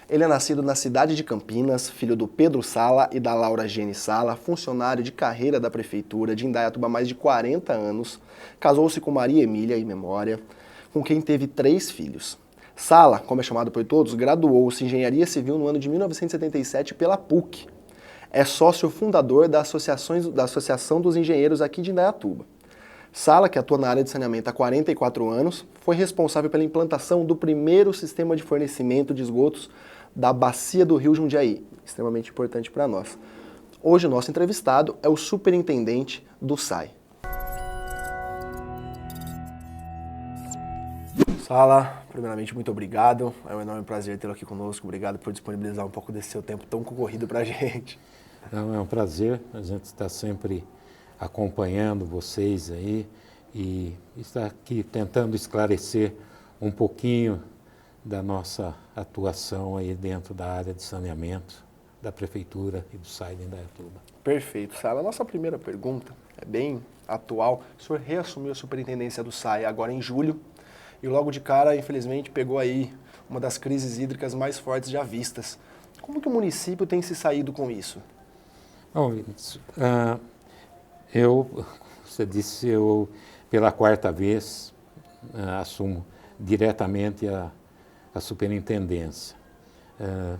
Ele é nascido na cidade de Campinas, filho do Pedro Sala e da Laura Gene Sala, funcionário de carreira da prefeitura de Indaiatuba há mais de 40 anos. Casou-se com Maria Emília, em memória, com quem teve 3 filhos. Sala, como é chamado por todos, graduou-se em Engenharia Civil no ano de 1977 pela PUC. É sócio fundador da Associação dos Engenheiros aqui de Indaiatuba. Sala, que atua na área de saneamento há 44 anos, foi responsável pela implantação do primeiro sistema de fornecimento de esgotos da bacia do Rio Jundiaí, extremamente importante para nós. Hoje o nosso entrevistado é o superintendente do SAI. Sala, primeiramente muito obrigado, é um enorme prazer tê-lo aqui conosco, obrigado por disponibilizar um pouco desse seu tempo tão concorrido para a gente. Não, é um prazer, a gente está sempre acompanhando vocês aí e está aqui tentando esclarecer um pouquinho da nossa atuação aí dentro da área de saneamento da Prefeitura e do SAI de Indaiatuba. Perfeito, Sala. A nossa primeira pergunta é bem atual. O senhor reassumiu a superintendência do SAI agora em julho e logo de cara, infelizmente, pegou aí uma das crises hídricas mais fortes já vistas. Como que o município tem se saído com isso? Bom, você disse, eu pela 4ª vez assumo diretamente a superintendência.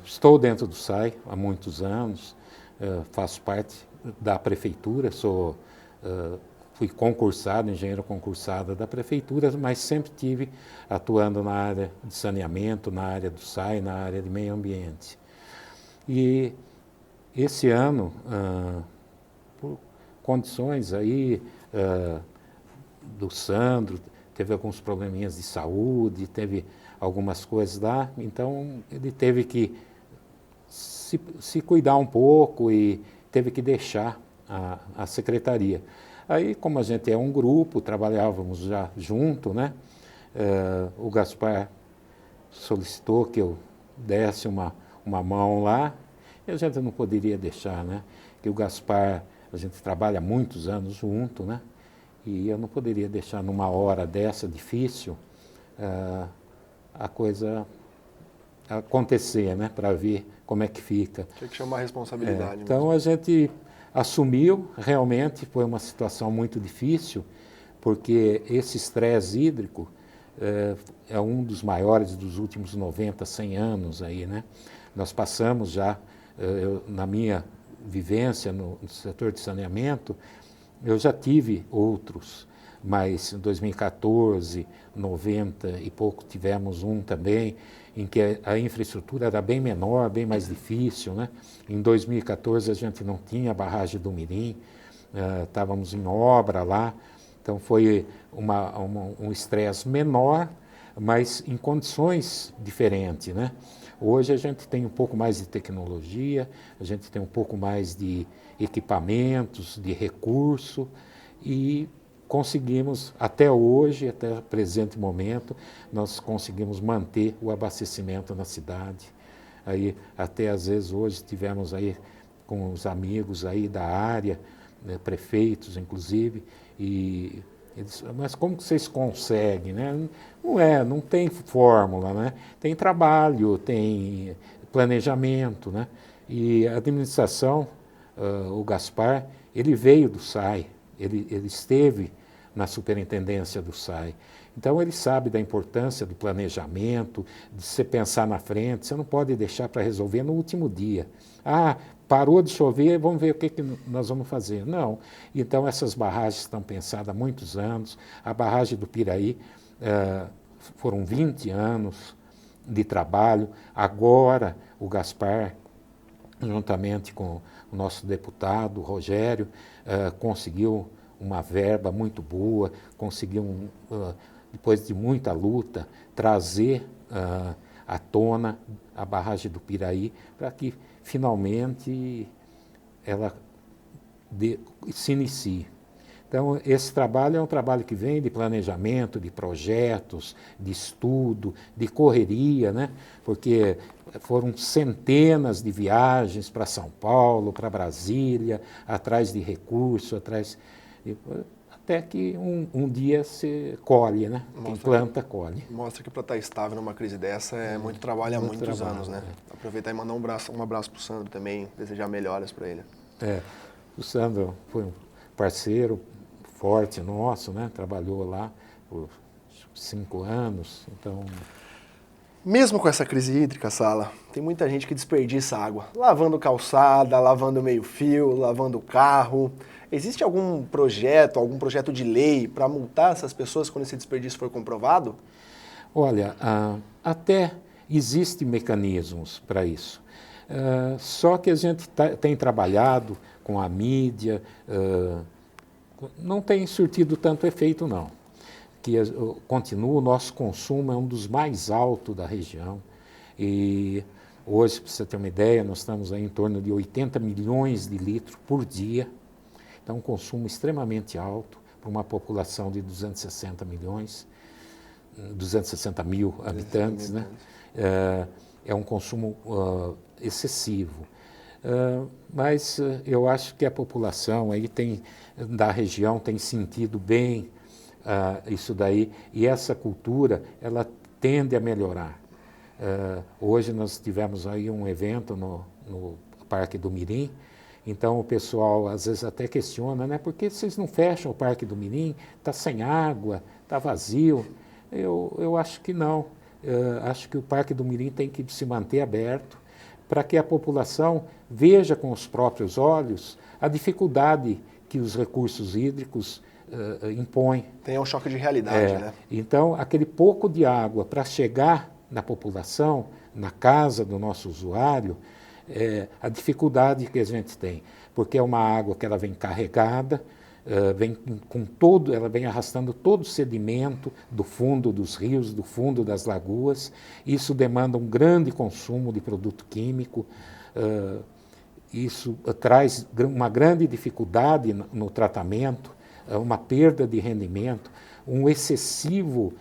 Estou dentro do SAI há muitos anos, faço parte da prefeitura, fui concursado, engenheiro concursado da prefeitura, mas sempre tive atuando na área de saneamento, na área do SAI, na área de meio ambiente. E esse ano, por condições aí do Sandro, teve alguns probleminhas de saúde, teve algumas coisas lá, então ele teve que se cuidar um pouco e teve que deixar a secretaria. Aí, como a gente é um grupo, trabalhávamos já junto, né? O Gaspar solicitou que eu desse uma mão lá, e a gente não poderia deixar, né? Que o Gaspar, a gente trabalha muitos anos junto, né? E eu não poderia deixar numa hora dessa difícil a coisa acontecer, né? Para ver como é que fica. Tinha que chamar a responsabilidade. Então a gente assumiu, realmente foi uma situação muito difícil, porque esse estresse hídrico é um dos maiores dos últimos 90, 100 anos aí, né? Nós passamos já, na minha vivência no setor de saneamento, eu já tive outros, mas em 2014, 90 e pouco, tivemos um também, em que a infraestrutura era bem menor, bem mais difícil, né? Em 2014 a gente não tinha a barragem do Mirim, estávamos em obra lá, então foi um estresse menor, mas em condições diferentes, né? Hoje a gente tem um pouco mais de tecnologia, a gente tem um pouco mais de equipamentos, de recurso e conseguimos, até hoje, até o presente momento, nós conseguimos manter o abastecimento na cidade. Aí, até às vezes hoje tivemos aí com os amigos aí da área, né, prefeitos inclusive, e eles, mas como que vocês conseguem, né? Não tem fórmula, né? Tem trabalho, tem planejamento, né? E a administração, o Gaspar, ele veio do SAI, ele esteve na superintendência do SAI. Então ele sabe da importância do planejamento, de você pensar na frente, você não pode deixar para resolver no último dia. Parou de chover, vamos ver o que nós vamos fazer. Não. Então essas barragens estão pensadas há muitos anos. A barragem do Piraí foram 20 anos de trabalho. Agora o Gaspar, juntamente com o nosso deputado Rogério, conseguiu uma verba muito boa, conseguiu, depois de muita luta, trazer à tona a barragem do Piraí para que finalmente ela se inicie. Então, esse trabalho é um trabalho que vem de planejamento, de projetos, de estudo, de correria, né? Porque foram centenas de viagens para São Paulo, para Brasília, atrás de recursos, até que um dia se colhe, né? Quem planta, colhe. Mostra que para estar estável numa crise dessa é muito trabalho há muitos trabalho, anos, né? Aproveitar e mandar um abraço pro Sandro também, desejar melhoras para ele. O Sandro foi um parceiro forte nosso, né? Trabalhou lá por 5 anos, então... Mesmo com essa crise hídrica, Sala, tem muita gente que desperdiça água, lavando calçada, lavando meio-fio, lavando carro. Existe algum projeto de lei para multar essas pessoas quando esse desperdício for comprovado? Olha, até existem mecanismos para isso. Só que a gente tem trabalhado com a mídia, não tem surtido tanto efeito, não. Continua, o nosso consumo é um dos mais altos da região. E hoje, para você ter uma ideia, nós estamos aí em torno de 80 milhões de litros por dia. Então, um consumo extremamente alto para uma população de 260 milhões, 260 mil habitantes, né? É um consumo excessivo. Mas eu acho que a população aí da região tem sentido bem isso daí, e essa cultura, ela tende a melhorar. Hoje nós tivemos aí um evento no Parque do Mirim, então o pessoal às vezes até questiona, né? Por que vocês não fecham o Parque do Mirim? Está sem água, está vazio. Eu acho que não. Acho que o Parque do Mirim tem que se manter aberto para que a população veja com os próprios olhos a dificuldade que os recursos hídricos impõem. Tem um choque de realidade, né? Então, aquele pouco de água para chegar na população, na casa do nosso usuário, a dificuldade que a gente tem, porque é uma água que ela vem carregada, ela vem arrastando todo o sedimento do fundo dos rios, do fundo das lagoas. Isso demanda um grande consumo de produto químico. Isso traz uma grande dificuldade no tratamento, uma perda de rendimento, um excessivo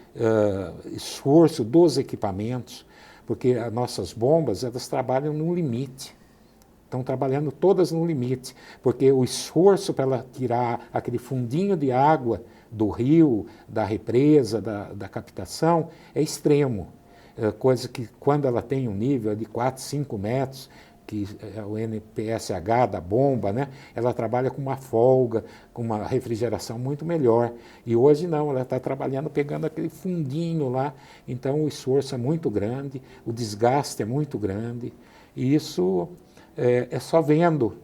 esforço dos equipamentos, porque as nossas bombas, elas trabalham no limite. Estão trabalhando todas no limite, porque o esforço para ela tirar aquele fundinho de água do rio, da represa, da captação, é extremo. Coisa que, quando ela tem um nível de 4, 5 metros, que é o NPSH da bomba, né? Ela trabalha com uma folga, com uma refrigeração muito melhor. E hoje não, ela está trabalhando pegando aquele fundinho lá, então o esforço é muito grande, o desgaste é muito grande, e isso é só vendo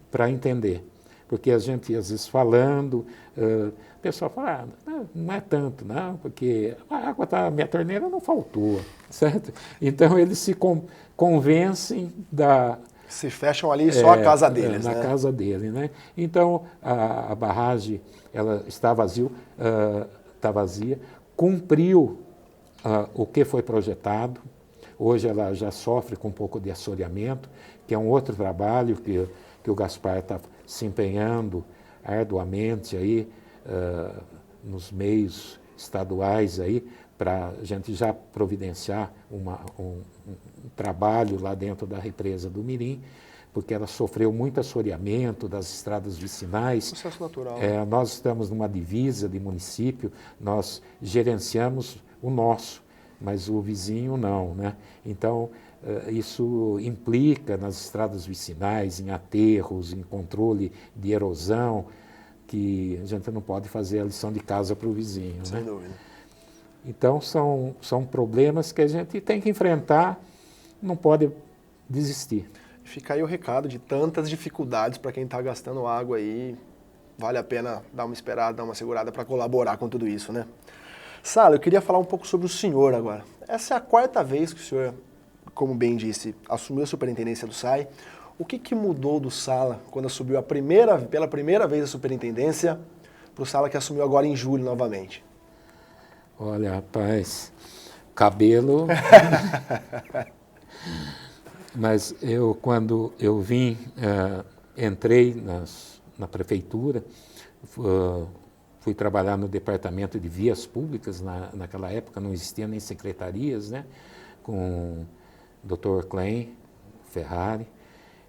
para entender. Porque a gente, às vezes, falando, o pessoal fala, não é tanto, não, porque a água minha torneira não faltou, certo? Então, eles se convencem se fecham ali só a casa deles, na né? casa dele, né? Então, a barragem, ela está vazia, cumpriu o que foi projetado. Hoje ela já sofre com um pouco de assoreamento, que é um outro trabalho que o Gaspar está se empenhando arduamente aí, nos meios estaduais aí, para a gente já providenciar um trabalho lá dentro da represa do Mirim, porque ela sofreu muito assoreamento das estradas vicinais. Processo natural. Nós estamos numa divisa de município, nós gerenciamos o nosso, mas o vizinho não, né? Então, isso implica nas estradas vicinais, em aterros, em controle de erosão, que a gente não pode fazer a lição de casa para o vizinho, Sem né? dúvida. Então, são problemas que a gente tem que enfrentar, não pode desistir. Fica aí o recado de tantas dificuldades para quem está gastando água aí. Vale a pena dar uma esperada, dar uma segurada para colaborar com tudo isso, né? Sala, eu queria falar um pouco sobre o senhor agora. Essa é a 4ª vez que o senhor, como bem disse, assumiu a superintendência do SAI. O que mudou do Sala quando assumiu pela primeira vez a superintendência para o Sala que assumiu agora em julho novamente? Olha, rapaz, cabelo... Mas quando eu vim, entrei na prefeitura, fui trabalhar no departamento de vias públicas, naquela época não existia nem secretarias, né? Com o Dr. Klein Ferrari,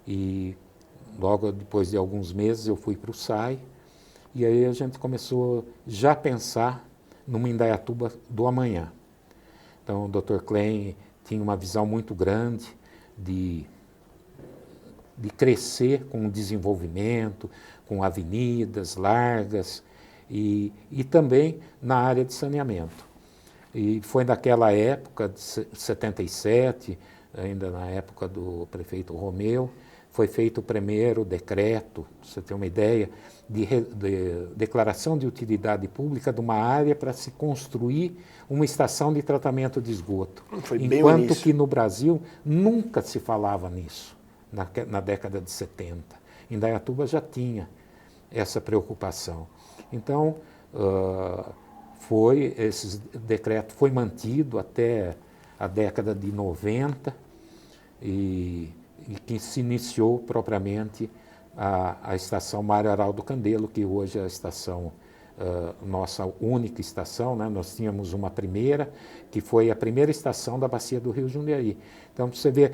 e logo depois de alguns meses eu fui para o SAI, E aí a gente começou já a pensar numa Indaiatuba do amanhã. Então o Dr. Klein tinha uma visão muito grande de crescer com o desenvolvimento, com avenidas largas e também na área de saneamento. E foi naquela época, de 77, ainda na época do prefeito Romeu, foi feito o primeiro decreto, para você ter uma ideia, de declaração de utilidade pública de uma área para se construir uma estação de tratamento de esgoto. Foi bem Enquanto que no Brasil nunca se falava nisso, na década de 70. Indaiatuba já tinha essa preocupação. Então, esse decreto foi mantido até a década de 90 e que se iniciou propriamente a estação Mário Araldo Candelo, que hoje é a estação, nossa única estação, né? Nós tínhamos uma primeira, que foi a primeira estação da bacia do Rio Jundiaí. Então, você vê,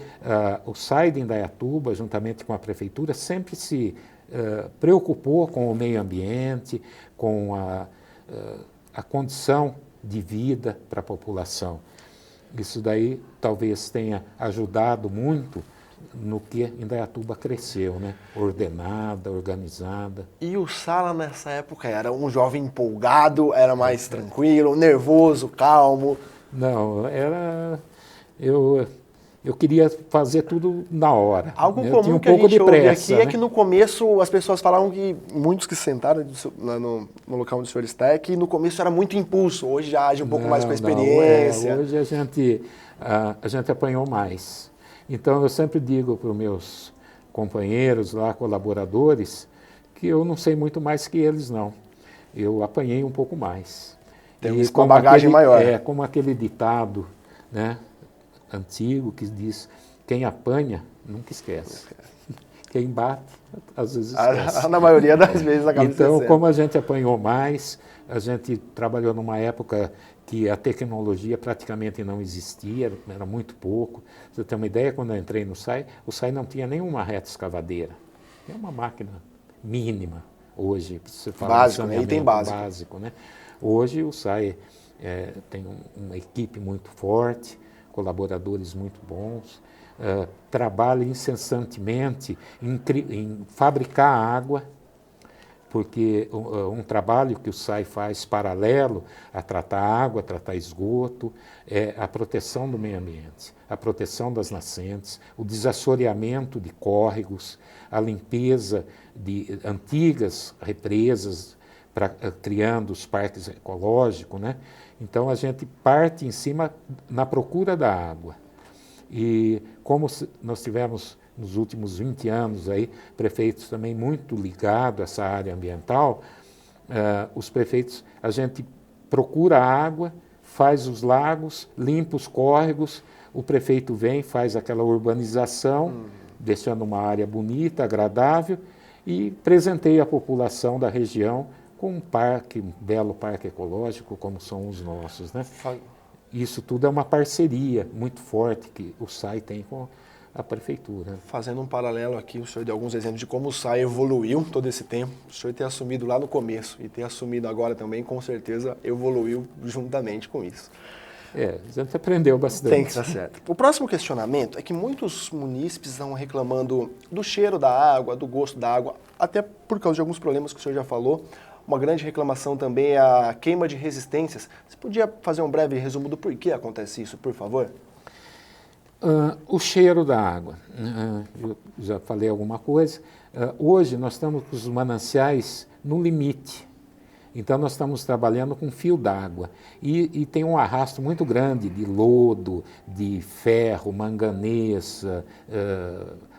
o SAI de Indaiatuba, juntamente com a prefeitura, sempre se preocupou com o meio ambiente, com a condição de vida para a população. Isso daí talvez tenha ajudado muito no que Indaiatuba cresceu, né? Ordenada, organizada. E o Sala nessa época era um jovem empolgado, era mais tranquilo, nervoso, calmo? Não, eu queria fazer tudo na hora. Algo eu comum tinha um que a pouco gente de ouve pressa, aqui né? é que no começo as pessoas falavam que, muitos que sentaram no local onde o senhor está, é que no começo era muito impulso, hoje já age um pouco mais com a experiência. Hoje a gente apanhou mais. Então eu sempre digo para os meus companheiros lá, colaboradores, que eu não sei muito mais que eles não. Eu apanhei um pouco mais. Temos uma bagagem maior. Como aquele ditado, né, antigo que diz, quem apanha nunca esquece. Quem bate, às vezes esquece. Na maioria das vezes acaba Então, esquecendo. como a gente apanhou mais, a gente trabalhou numa época que a tecnologia praticamente não existia, era muito pouco. Você tem uma ideia, quando eu entrei no SAI, o SAI não tinha nenhuma reta escavadeira. É uma máquina mínima hoje, você fala básico, de né? Item básico, né? Hoje o SAI tem uma equipe muito forte, colaboradores muito bons, trabalha incessantemente em fabricar água, porque um trabalho que o SAI faz paralelo a tratar água, tratar esgoto, é a proteção do meio ambiente, a proteção das nascentes, o desassoreamento de córregos, a limpeza de antigas represas, criando os parques ecológicos, né? Então a gente parte em cima na procura da água. E como nós tivemos nos últimos 20 anos aí, prefeitos também muito ligados a essa área ambiental, os prefeitos, a gente procura água, faz os lagos, limpa os córregos, o prefeito vem, faz aquela urbanização, deixando uma área bonita, agradável, e presenteia a população da região com um parque, um belo parque ecológico, como são os nossos, né? Isso tudo é uma parceria muito forte que o SAI tem com a prefeitura. Fazendo um paralelo aqui, o senhor deu alguns exemplos de como o SAI evoluiu todo esse tempo. O senhor ter assumido lá no começo e ter assumido agora também, com certeza, evoluiu juntamente com isso. A gente aprendeu bastante. Tem que estar certo. O próximo questionamento é que muitos munícipes estão reclamando do cheiro da água, do gosto da água, até por causa de alguns problemas que o senhor já falou. Uma grande reclamação também é a queima de resistências. Você podia fazer um breve resumo do porquê acontece isso, por favor? O cheiro da água. Eu já falei alguma coisa. Hoje nós estamos com os mananciais no limite. Então nós estamos trabalhando com fio d'água. E tem um arrasto muito grande de lodo, de ferro, manganesa,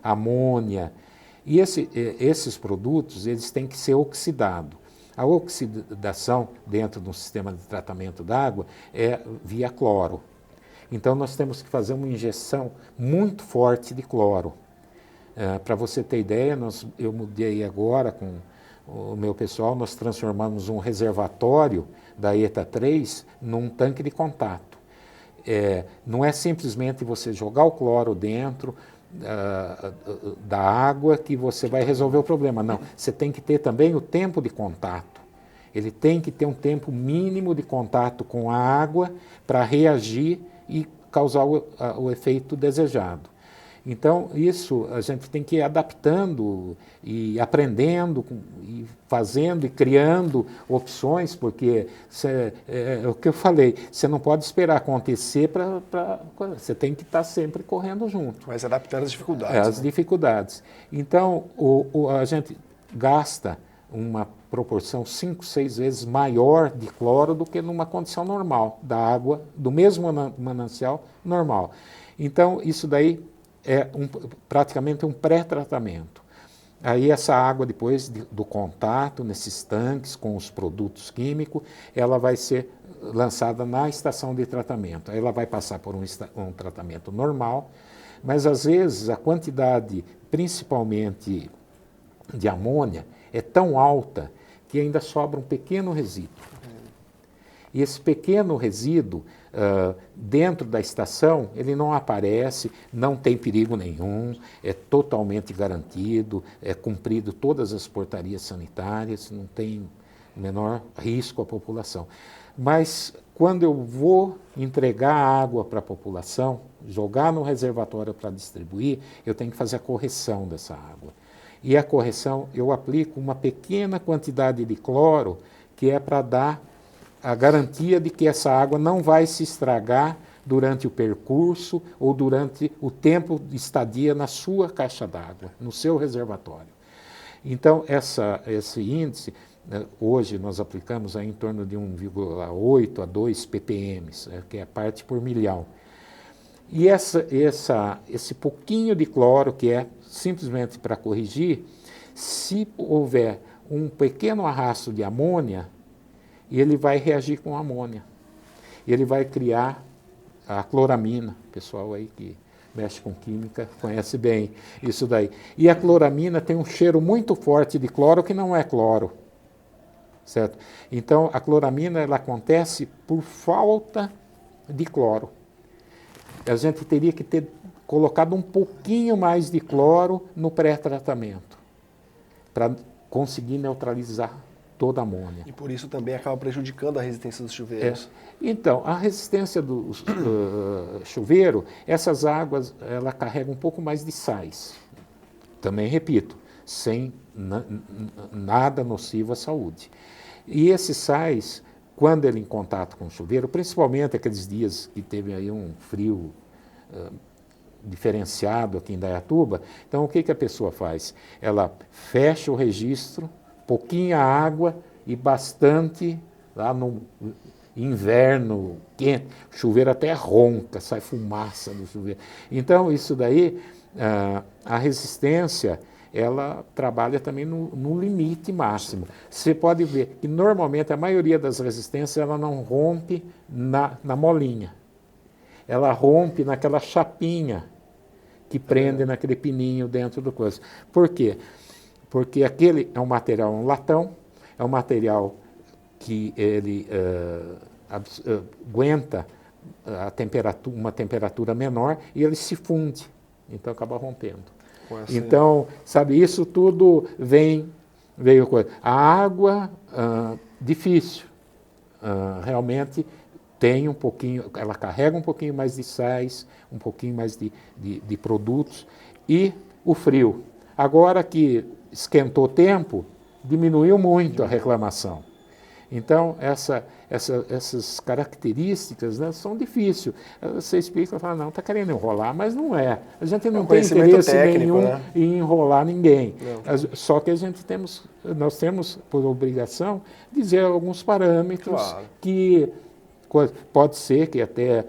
amônia. E esses produtos eles têm que ser oxidados. A oxidação dentro de um sistema de tratamento da água é via cloro. Então nós temos que fazer uma injeção muito forte de cloro. Para você ter ideia, eu mudei agora com o meu pessoal, nós transformamos um reservatório da ETA 3 num tanque de contato. Não é simplesmente você jogar o cloro dentro, da água que você vai resolver o problema. Não, você tem que ter também o tempo de contato. Ele tem que ter um tempo mínimo de contato com a água para reagir e causar o efeito desejado. Então, isso a gente tem que ir adaptando e aprendendo, e fazendo e criando opções, porque é o que eu falei, você não pode esperar acontecer você tem que estar sempre correndo junto. Mas adaptando às dificuldades. As dificuldades. Então, a gente gasta uma proporção 5, 6 vezes maior de cloro do que numa condição normal, da água, do mesmo manancial normal. Então, isso daí é praticamente um pré-tratamento. Aí essa água, depois do contato nesses tanques com os produtos químicos, ela vai ser lançada na estação de tratamento. Aí ela vai passar por um tratamento normal, mas às vezes a quantidade, principalmente de amônia, é tão alta que ainda sobra um pequeno resíduo. E esse pequeno resíduo, dentro da estação, ele não aparece, não tem perigo nenhum, é totalmente garantido, é cumprido todas as portarias sanitárias, não tem o menor risco à população. Mas quando eu vou entregar água para a população, jogar no reservatório para distribuir, eu tenho que fazer a correção dessa água. E a correção, eu aplico uma pequena quantidade de cloro, que é para dar a garantia de que essa água não vai se estragar durante o percurso ou durante o tempo de estadia na sua caixa d'água, no seu reservatório. Então, esse índice, hoje nós aplicamos em torno de 1,8 a 2 ppm, que é a parte por milhão. E esse pouquinho de cloro, que é simplesmente para corrigir, se houver um pequeno arrasto de amônia, ele vai reagir com amônia. Ele vai criar a cloramina. O pessoal aí que mexe com química conhece bem isso daí. E a cloramina tem um cheiro muito forte de cloro que não é cloro. Certo? Então, a cloramina ela acontece por falta de cloro. A gente teria que ter colocado um pouquinho mais de cloro no pré-tratamento para conseguir neutralizar toda a amônia. E por isso também acaba prejudicando a resistência dos chuveiros. Então, a resistência do chuveiro, essas águas, ela carrega um pouco mais de sais. Também repito, sem nada nocivo à saúde. E esses sais, quando ele em contato com o chuveiro, principalmente aqueles dias que teve aí um frio diferenciado aqui em Indaiatuba, então o que a pessoa faz? Ela fecha o registro, pouquinha água e bastante lá no inverno quente, o chuveiro até ronca, sai fumaça do chuveiro. Então, isso daí, a resistência, ela trabalha também no limite máximo. Você pode ver que, normalmente, a maioria das resistências, ela não rompe na molinha. Ela rompe naquela chapinha que prende naquele pininho dentro do coisa. Por quê? Porque aquele é um material, um latão, é um material que ele aguenta uma temperatura menor e ele se funde, então acaba rompendo. Então, sabe, isso tudo veio coisa. A água, difícil, realmente tem um pouquinho, ela carrega um pouquinho mais de sais, um pouquinho mais de produtos, e o frio. Agora que esquentou o tempo, diminuiu muito a reclamação. Então, essas características, né, são difíceis. Você explica e fala, não, está querendo enrolar, mas não é. A gente não tem interesse nenhum, né, em enrolar ninguém. Não. Só que nós temos por obrigação dizer alguns parâmetros, claro, que pode ser que até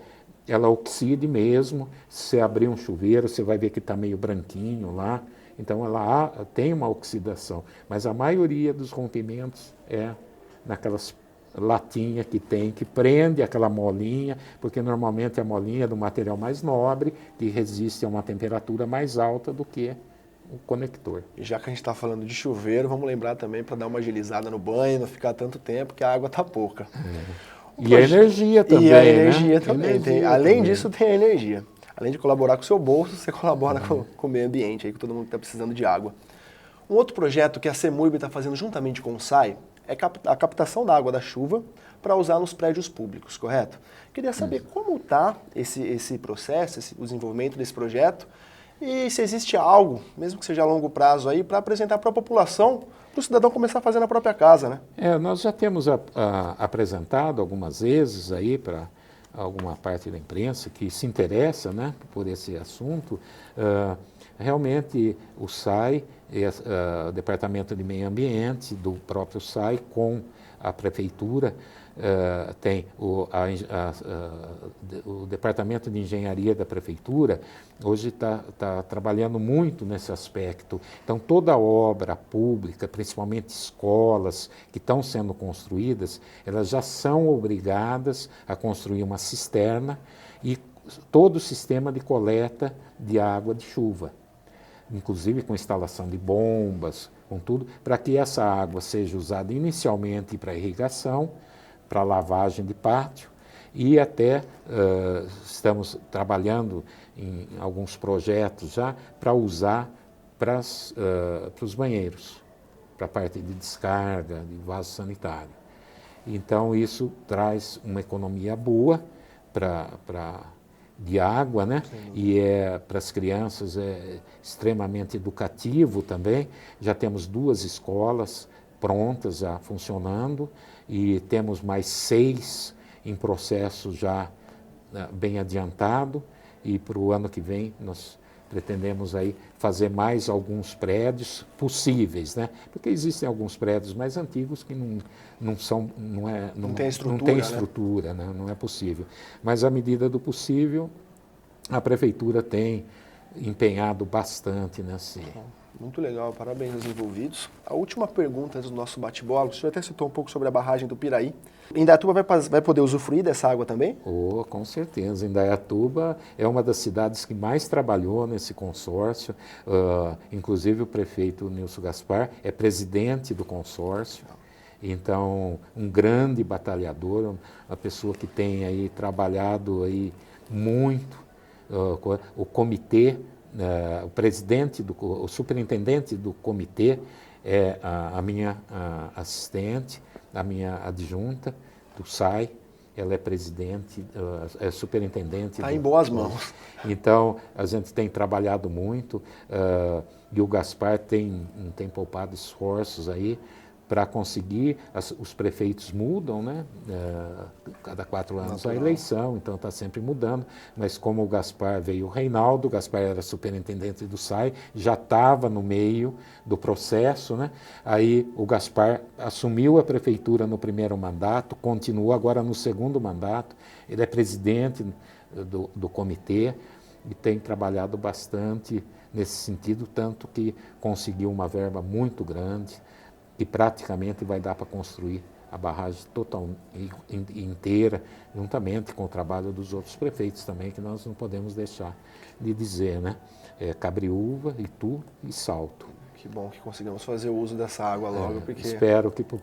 ela oxide mesmo. Se abrir um chuveiro, você vai ver que está meio branquinho lá. Então, ela tem uma oxidação, mas a maioria dos rompimentos é naquelas latinhas que prende aquela molinha, porque normalmente a molinha é do material mais nobre, que resiste a uma temperatura mais alta do que o conector. E já que a gente está falando de chuveiro, vamos lembrar também para dar uma agilizada no banho, não ficar tanto tempo, que a água está pouca. E a energia também, E a energia também. Além disso, tem a energia. Além de colaborar com o seu bolso, você colabora com o meio ambiente, aí, com todo mundo que está precisando de água. Um outro projeto que a CEMURB está fazendo juntamente com o SAI é a captação da água da chuva para usar nos prédios públicos, correto? Queria saber como está esse processo, o desenvolvimento desse projeto e se existe algo, mesmo que seja a longo prazo, aí, para apresentar para a população, para o cidadão começar a fazer na própria casa, né? Nós já temos apresentado algumas vezes aí para alguma parte da imprensa que se interessa, né, por esse assunto. Realmente o SAI, o Departamento de Meio Ambiente do próprio SAI com a Prefeitura, tem o Departamento de Engenharia da Prefeitura, hoje está trabalhando muito nesse aspecto. Então, toda obra pública, principalmente escolas que estão sendo construídas, elas já são obrigadas a construir uma cisterna e todo o sistema de coleta de água de chuva, inclusive com instalação de bombas, com tudo, para que essa água seja usada inicialmente para irrigação, para lavagem de pátio e até estamos trabalhando em alguns projetos já para usar para os banheiros, para a parte de descarga, de vaso sanitário. Então isso traz uma economia boa de água, né? Sim. E para as crianças é extremamente educativo também. Já temos 2 escolas prontas, já funcionando, e temos mais 6 em processo já bem adiantado, e para o ano que vem nós pretendemos aí fazer mais alguns prédios possíveis, né? Porque existem alguns prédios mais antigos que não tem estrutura, né? Não é possível. Mas à medida do possível, a Prefeitura tem empenhado bastante nesse... Muito legal, parabéns aos envolvidos. A última pergunta antes do nosso bate-bola, o senhor até citou um pouco sobre a barragem do Piraí. Indaiatuba vai poder usufruir dessa água também? Com certeza. Indaiatuba é uma das cidades que mais trabalhou nesse consórcio. Inclusive o prefeito Nilson Gaspar é presidente do consórcio. Então, um grande batalhador, uma pessoa que tem aí trabalhado aí muito. O comitê, o superintendente do comitê é a minha assistente, a minha adjunta do SAI, ela é presidente, é superintendente. Está em boas mãos. Então, a gente tem trabalhado muito e o Gaspar tem poupado esforços aí para conseguir, os prefeitos mudam, né? Cada 4 anos a eleição, então está sempre mudando, mas como o Gaspar veio o Reinaldo, o Gaspar era superintendente do SAI, já estava no meio do processo, né? Aí o Gaspar assumiu a prefeitura no primeiro mandato, continua agora no segundo mandato, ele é presidente do comitê e tem trabalhado bastante nesse sentido, tanto que conseguiu uma verba muito grande, que praticamente vai dar para construir a barragem total inteira, juntamente com o trabalho dos outros prefeitos também, que nós não podemos deixar de dizer, né? Cabriúva, Itu e Salto. Que bom que conseguimos fazer o uso dessa água logo, porque espero que por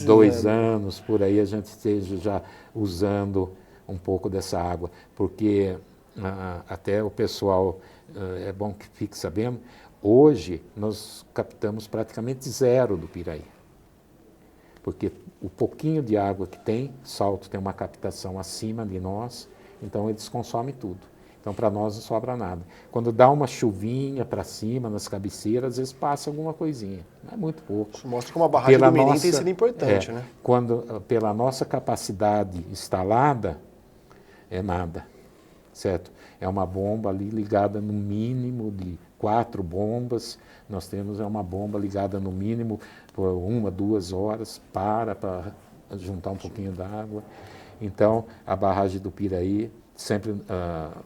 2 anos, por aí, a gente esteja já usando um pouco dessa água, porque até o pessoal, é bom que fique sabendo, hoje, nós captamos praticamente 0 do Piraí, porque o pouquinho de água que tem, Salto tem uma captação acima de nós, então eles consomem tudo. Então, para nós não sobra nada. Quando dá uma chuvinha para cima, nas cabeceiras, às vezes passa alguma coisinha, é muito pouco. Isso mostra como a barragem do Mirim tem sido importante, né? Pela nossa capacidade instalada, é nada, certo? É uma bomba ali ligada no mínimo de 4 bombas, nós temos uma bomba ligada no mínimo por 1, 2 horas, para juntar um pouquinho d'água. Então, a barragem do Piraí, sempre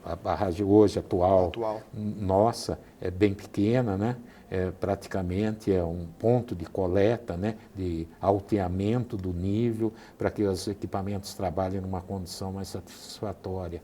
a barragem hoje atual, nossa, é bem pequena, né? Praticamente é um ponto de coleta, né? De alteamento do nível, para que os equipamentos trabalhem numa condição mais satisfatória.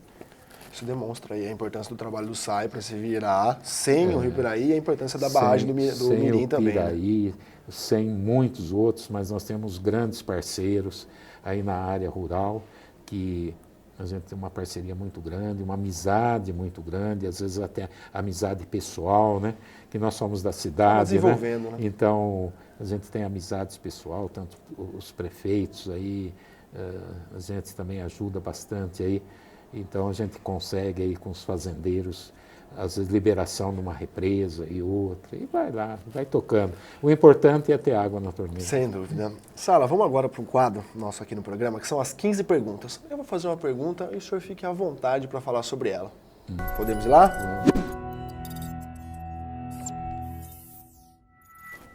Isso demonstra aí a importância do trabalho do SAI para se virar sem o Rio Piraí e a importância da barragem do Mirim também. Sem o Piraí, né? Sem muitos outros, mas nós temos grandes parceiros aí na área rural que a gente tem uma parceria muito grande, uma amizade muito grande, às vezes até amizade pessoal, né? Que nós somos da cidade, desenvolvendo, né? Então, a gente tem amizades pessoal, tanto os prefeitos aí, a gente também ajuda bastante aí. Então, a gente consegue aí com os fazendeiros, às vezes, liberação numa represa e outra, e vai lá, vai tocando. O importante é ter água na torneira. Sem dúvida. Sala, vamos agora para um quadro nosso aqui no programa, que são as 15 perguntas. Eu vou fazer uma pergunta e o senhor fique à vontade para falar sobre ela. Podemos ir lá?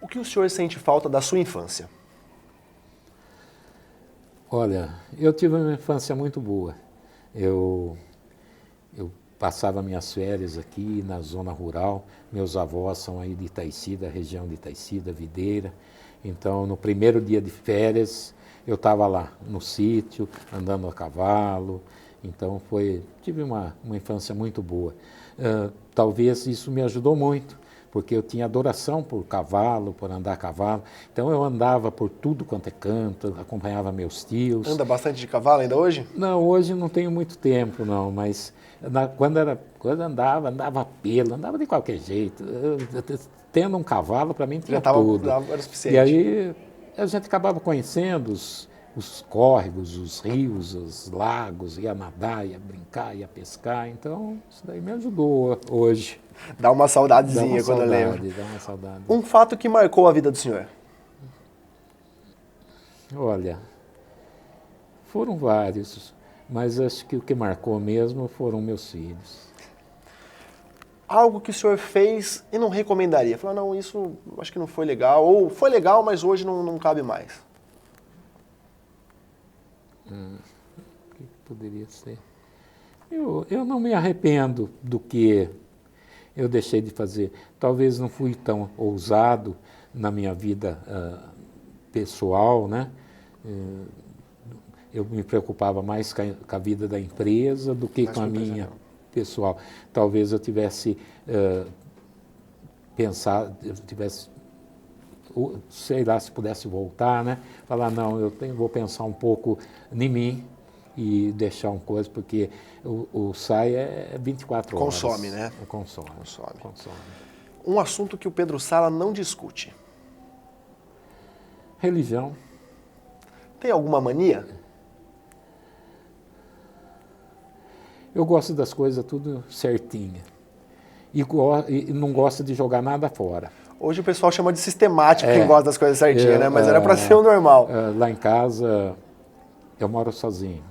O que o senhor sente falta da sua infância? Olha, eu tive uma infância muito boa. Eu passava minhas férias aqui na zona rural. Meus avós são aí de Itaici, da região de Itaici, da Videira. Então, no primeiro dia de férias, eu estava lá no sítio, andando a cavalo. Então, tive uma infância muito boa. Talvez isso me ajudou muito, porque eu tinha adoração por cavalo, por andar a cavalo. Então, eu andava por tudo quanto é canto, acompanhava meus tios. Anda bastante de cavalo ainda hoje? Não, hoje não tenho muito tempo, não, mas quando andava a pelo, andava de qualquer jeito. Tendo um cavalo, para mim, tinha tudo. Era o suficiente. E aí a gente acabava conhecendo os córregos, os rios, os lagos, ia nadar, ia brincar, ia pescar. Então, isso daí me ajudou hoje. Dá uma saudadezinha quando eu lembro. Dá uma saudade. Um fato que marcou a vida do senhor? Olha, foram vários, mas acho que o que marcou mesmo foram meus filhos. Algo que o senhor fez e não recomendaria? Falou, não, isso acho que não foi legal, ou foi legal, mas hoje não cabe mais. O que poderia ser? Eu não me arrependo do que eu deixei de fazer. Talvez não fui tão ousado na minha vida pessoal, né? Eu me preocupava mais com a vida da empresa do que com a minha pessoal. Talvez eu tivesse pensado, sei lá, se pudesse voltar, né? Falar, não, vou pensar um pouco em mim e deixar uma coisa, porque o SAI é 24 horas. Consome, né? Consome. Um assunto que o Pedro Sala não discute. Religião. Tem alguma mania? Eu gosto das coisas tudo certinha. E não gosto de jogar nada fora. Hoje o pessoal chama de sistemático quem gosta das coisas certinhas, né? Mas era para ser o normal. Lá em casa, eu moro sozinho.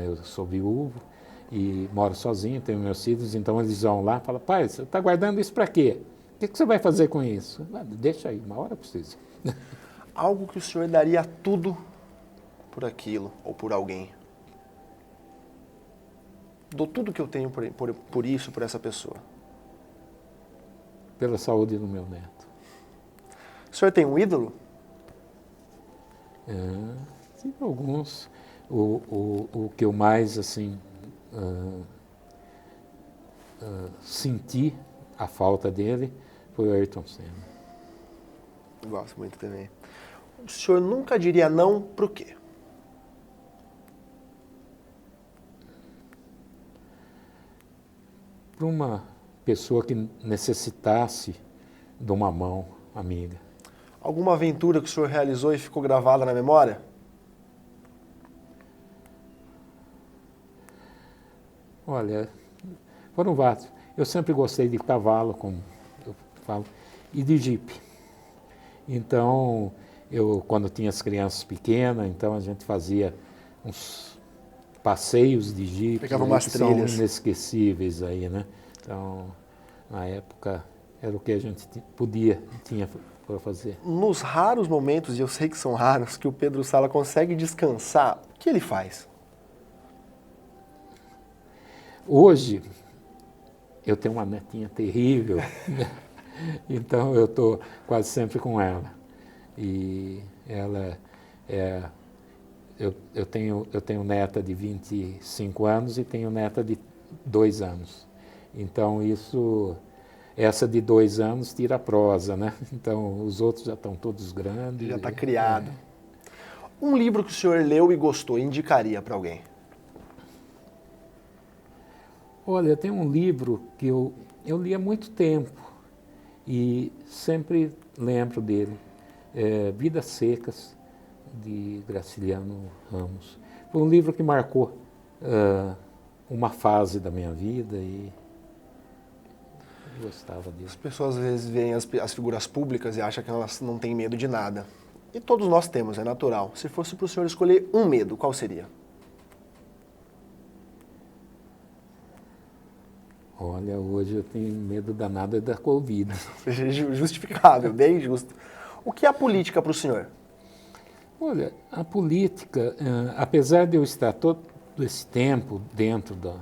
Eu sou viúvo e moro sozinho, tenho meus filhos, então eles vão lá e falam, pai, você está guardando isso para quê? O que você vai fazer com isso? Deixa aí, uma hora precisa. Algo que o senhor daria tudo por aquilo ou por alguém. Dou tudo que eu tenho por isso, por essa pessoa. Pela saúde do meu neto. O senhor tem um ídolo? Tive alguns. O que eu mais, assim, senti a falta dele foi o Ayrton Senna. Gosto muito também. O senhor nunca diria não pro quê? Para uma pessoa que necessitasse de uma mão amiga. Alguma aventura que o senhor realizou e ficou gravada na memória? Olha, foram vários. Eu sempre gostei de cavalo, como eu falo, e de jipe. Então, quando tinha as crianças pequenas, então a gente fazia uns passeios de jipe. Pegava umas trilhas. São inesquecíveis aí, né? Então, na época, era o que a gente tinha para fazer. Nos raros momentos, e eu sei que são raros, que o Pedro Sala consegue descansar, o que ele faz? Hoje, eu tenho uma netinha terrível, então eu estou quase sempre com ela. E ela eu tenho neta de 25 anos e tenho neta de 2 anos. Então essa de 2 anos tira a prosa, né? Então os outros já estão todos grandes. Já está criado. Um livro que o senhor leu e gostou, indicaria para alguém? Olha, tem um livro que eu li há muito tempo e sempre lembro dele, Vidas Secas, de Graciliano Ramos. Foi um livro que marcou uma fase da minha vida e eu gostava As disso. pessoas às vezes veem as figuras públicas e acham que elas não têm medo de nada. E todos nós temos, é natural. Se fosse para o senhor escolher um medo, qual seria? Olha, hoje eu tenho medo danado da Covid. Justificável, bem justo. O que é a política para o senhor? Olha, a política, apesar de eu estar todo esse tempo dentro da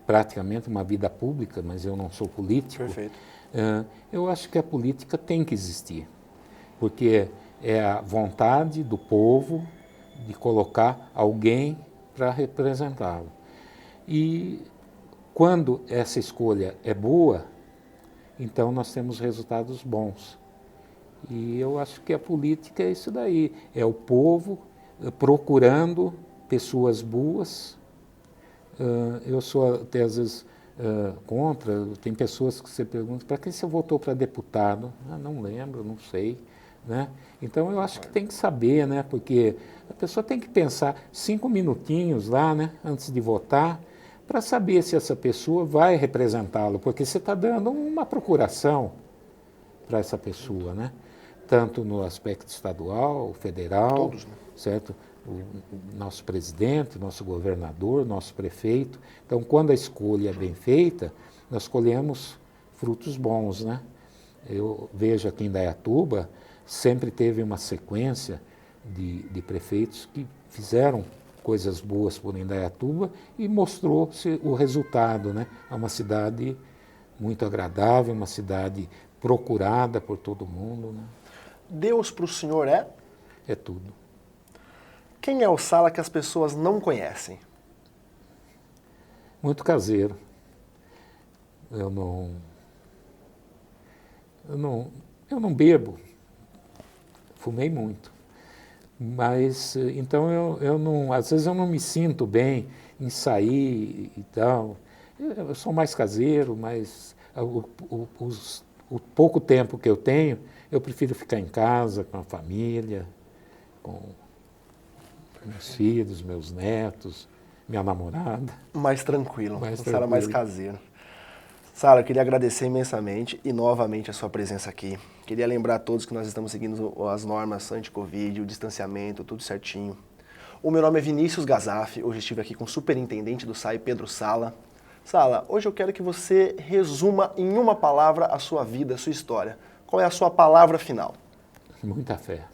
praticamente uma vida pública, mas eu não sou político, Perfeito. eu acho que a política tem que existir, porque é a vontade do povo de colocar alguém para representá-lo. E quando essa escolha é boa, então nós temos resultados bons. E eu acho que a política é isso daí, é o povo procurando pessoas boas. Eu sou até às vezes contra, tem pessoas que você pergunta, para que você votou para deputado? Ah, não lembro, não sei. Né? Então eu acho que tem que saber, né? Porque a pessoa tem que pensar 5 minutinhos lá, né? Antes de votar, para saber se essa pessoa vai representá-lo, porque você está dando uma procuração para essa pessoa, né? Tanto no aspecto estadual, federal, Todos, né? certo? O nosso presidente, nosso governador, nosso prefeito. Então, quando a escolha é bem feita, nós colhemos frutos bons, né? Eu vejo aqui em Indaiatuba, sempre teve uma sequência de prefeitos que fizeram coisas boas por Indaiatuba e mostrou-se o resultado, né? É uma cidade muito agradável, uma cidade procurada por todo mundo, né? Deus para o senhor é? É tudo. Quem é o Sala que as pessoas não conhecem? Muito caseiro. Eu não bebo. Fumei muito. Mas, então, eu não, às vezes eu não me sinto bem em sair e tal. Eu sou mais caseiro, mas o pouco tempo que eu tenho, eu prefiro ficar em casa, com a família, com meus filhos, meus netos, minha namorada. Mais tranquilo, Mais Sala mais tranquilo. caseiro. Sara, eu queria agradecer imensamente e novamente a sua presença aqui. Queria lembrar a todos que nós estamos seguindo as normas anti-Covid, o distanciamento, tudo certinho. O meu nome é Vinícius Gazaf, hoje estive aqui com o superintendente do SAI, Pedro Sala. Sala, hoje eu quero que você resuma em uma palavra a sua vida, a sua história. Qual é a sua palavra final? Muita fé.